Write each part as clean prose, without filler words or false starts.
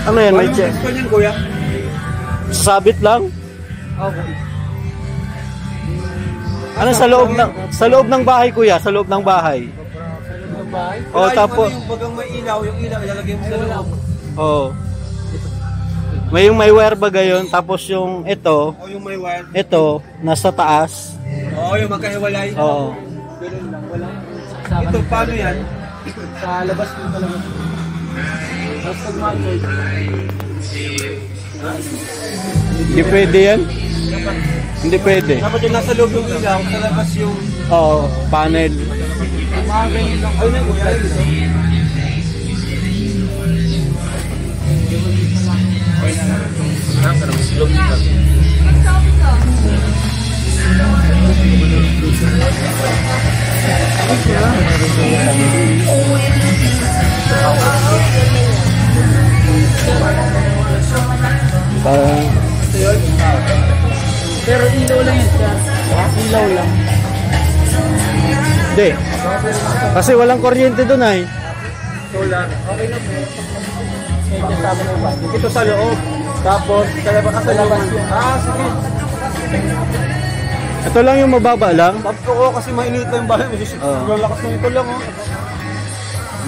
Ano yan? May check. Sabit lang? Ano sa loob ng bahay kuya? Sa loob ng bahay. Oh, tapos yung bagang may ilaw, yung ilaw ilalagay mo sa loob. oh. May wire ba gayon? Tapos yung ito, Yung may wire. ito nasa taas. Yung magkahiwalay. Oo. Ganun lang, walang. Ito, paano yan? Sa labas mo talaga. Tapos pag mag-charge. Hindi pwede yan? Hindi pwede. Dapat yung nasa loob yung ilaw, sa labas yung... Oo, panel. Mga ganyan lang. Ayun yung kuya. Pero ilaw lang yan siya. Ilaw lang. Hindi. Kasi walang kuryente doon ay. Solar. Okay lang po. Ito sa loob. Tapos, sa labas yung... sige. Ito lang yung mababa lang. Tapos ko kasi mainit lang yung bahay mo. Sobrang lakas ng ito lang.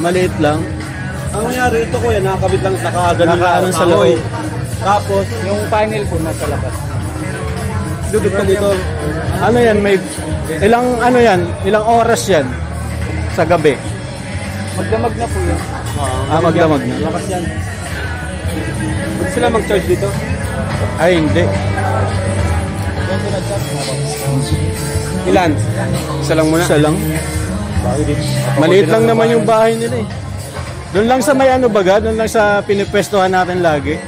Maliit lang. Ang nangyari, ito ko yan, nakakabit lang, Nakaano sa loob. Tapos, Yung panel po nasa labas. dudot ka dito. Ano yan? May ilang ano yan? Ilang oras yan sa gabi? Magdamag na po yun. Magdamag na. Lakas yan. Pwede sila mag-charge dito? Ay, hindi. Ilan? Isa lang muna? Isa lang. Maliit lang naman yung bahay nila eh. Doon lang sa may ano baga? Doon lang sa pinipwestuhan natin lagi.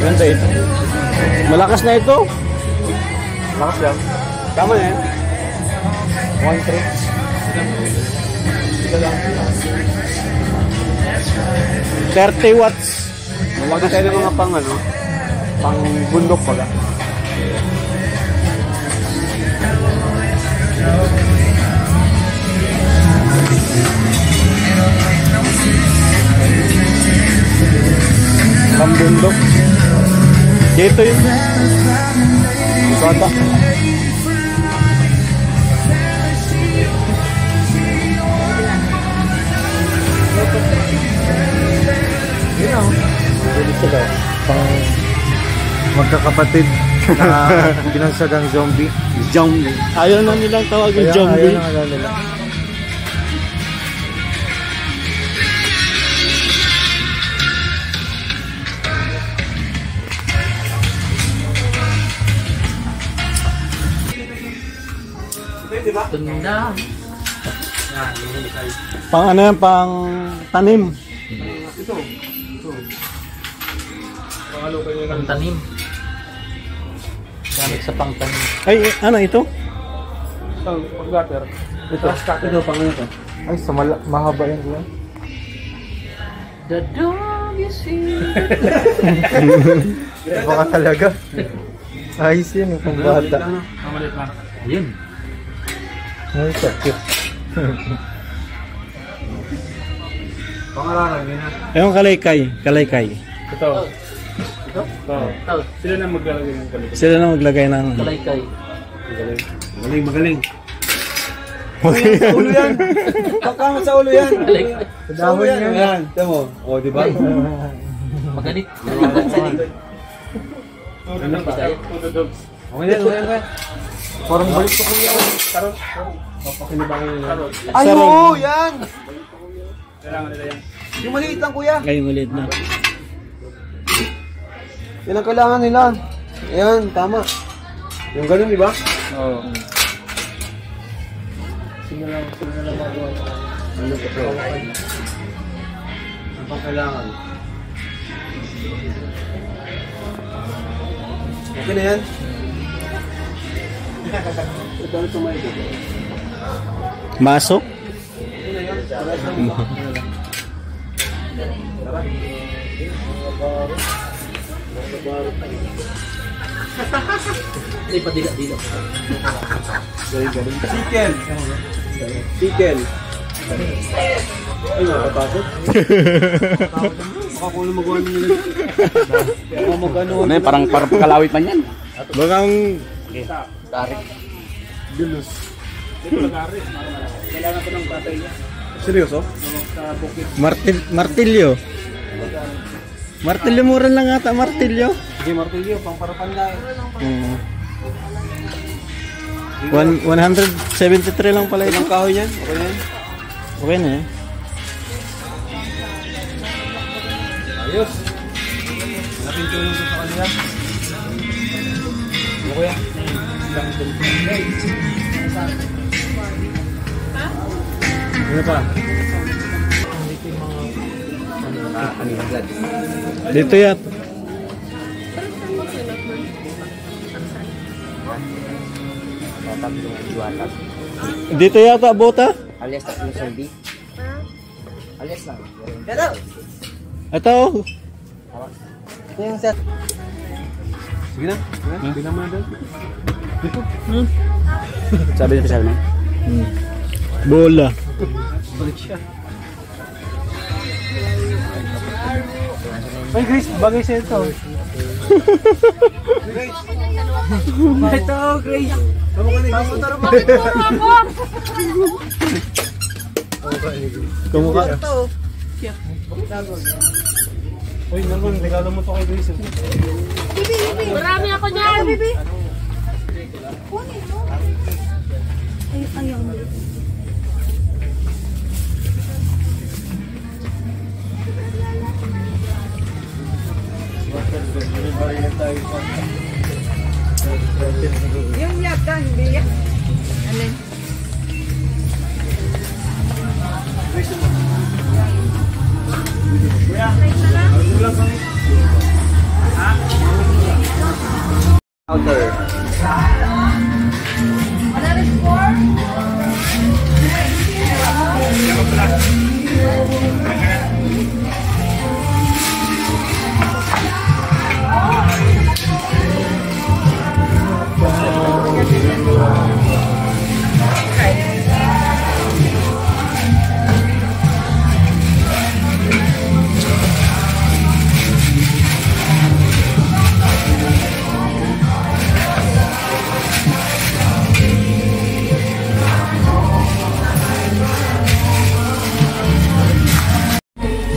Ganda ito. Malakas na ito. Lakas lang. Tama na yan. 30 watts. Huwag tayo ng mga pang bundok pala. Pambundok. Dito yun. Bata. Pwede sila. Pang magkakapatid na binansagang zombie. Zombie. Ayaw na nilang tawagin zombie. Ayaw na nila. Tunda. Pang ano yan? Pang tanim. Pangtanim. Gamit sa pangtanim. Ay, ano ito? Pag-gutter. Ito, pang ano ito? Ay, mahaba yan ko. The dog is here. Baka talaga. Ayos yan, yung pang-bata. Mamalit lang. Ayun. Ay, sakit. Pangalanan yun na. Ayun, kalaykay. Kalaykay. Ito. Sila na maglalagay ng kalikay. Sila na maglagay ng... Kalaykay. Magaling. Sa ulo yan. Kakama sa ulo yan. Kalaykay. Sa dahon yan. Yan. Ito mo. O, diba? Magalit. Okay yan. Parang balik ko kuya. Karot. Papakinibangan nila. Ay, oo! Yan! Kailangan nila yan. Yung maliit lang kuya. Ay, maliit na. Yan ang kailangan nila. Ayan, tama. Yung ganun, di ba? Oo. Sino na lang magawa. Ano pa ito? Ang pang kailangan. Okay na yan? Ito ang tumayo. Maso? Okay na yan. Hindi pa dila. Chicken. Chicken. Ay, nakapasok. Baka kung ano magawa nyo nila. Baka magano. Ano yun, parang kalawit man yan. Bakang Tarik. Dulus. Dito lagari. Kailangan ko ng batay niya. Seryoso? Sa bukid. martilyo. Martilyo mura lang ata, martilyo. Sige, martilyo. Pang parapan na. 173 lang pala ito. Ilang kahoy yan? Okay yan? Okay na eh. Ayos. Laking tulong sa kanila. Ano kuya? Ano pa? Dito yat. Dito yata bota? Alias tatlong soldi. Alias lang. Ito. Ito yung set. Sige na. Tingnan mo na doon. Sabi niya pa Bola. Balik siya. Ay, Grace, bagay sa ito. Grace. Ito, Grace. Tama ka na, Grace. Kumukha. Uy, naman, regalo mo to kay Grace. Marami ako dyan. Bibi. Ayaw. Yung yaka, hindi yak. Alin? Outer.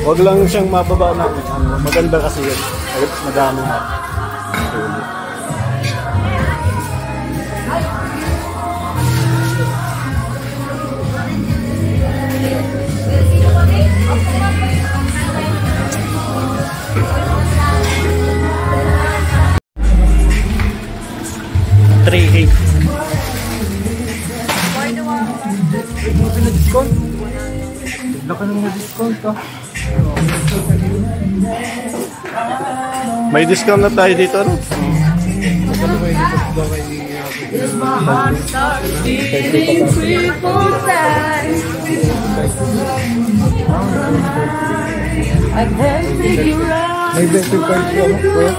Huwag lang siyang mababa na. Maganda kasi yun. Madami na. Laka nang na-discount ka. May discount na tayo dito, ano? May better card ko, ano? Kuya?